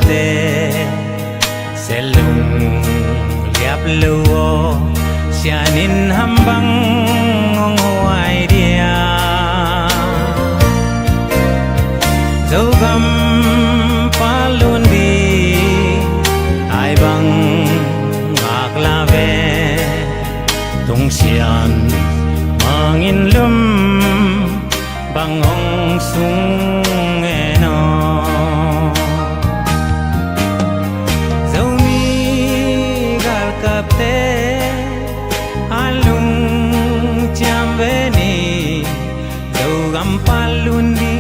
te selung liap luo sianin hambang ngong hoai dia dấu găm palun đi ai bang ngạc la ve tung xian mangin lum bang ong sung eno dấu mi gal kap te alung cham ve ni dấu gam palun đi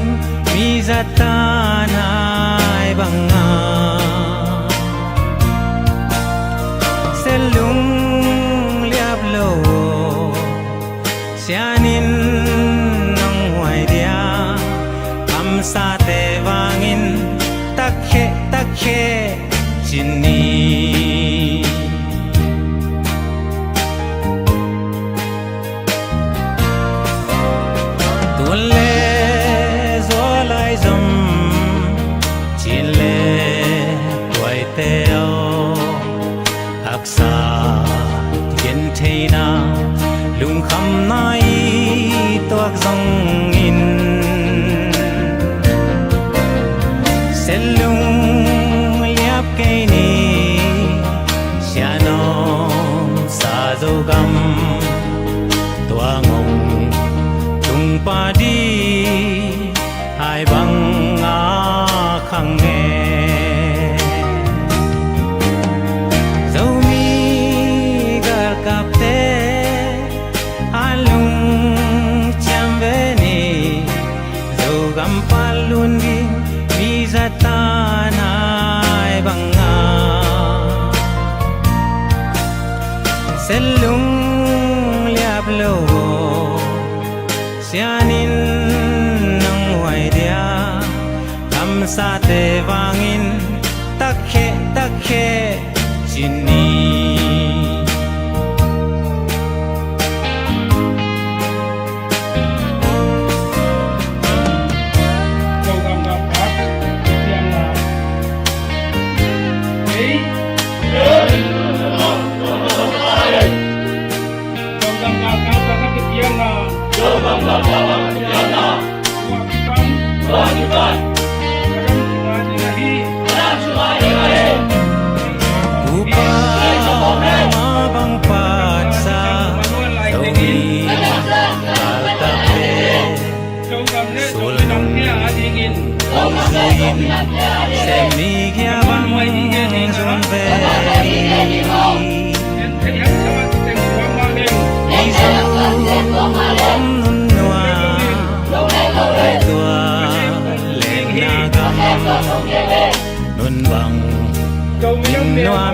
mi zatan ai banga selung liap lo sianin nong hoai dia am sa te wangin takhe chini tuan le dòng chỉ lệ tuổi teo hắc sa thiên thế na lung khăm nai toạc dòng in sẽ lung liap cây ni xa non sa dâu gam toa ngông tung pa đi ai bang a khang nghe dấu mi gar kap te alung cham ve ni dấu gam palun đi mi zatan ai bang a selung liap lo sianin sa te wangin takhe chini xem mi kia băng trong về đi dấu bóng nun noa ai tua lên na gam nun bằng noa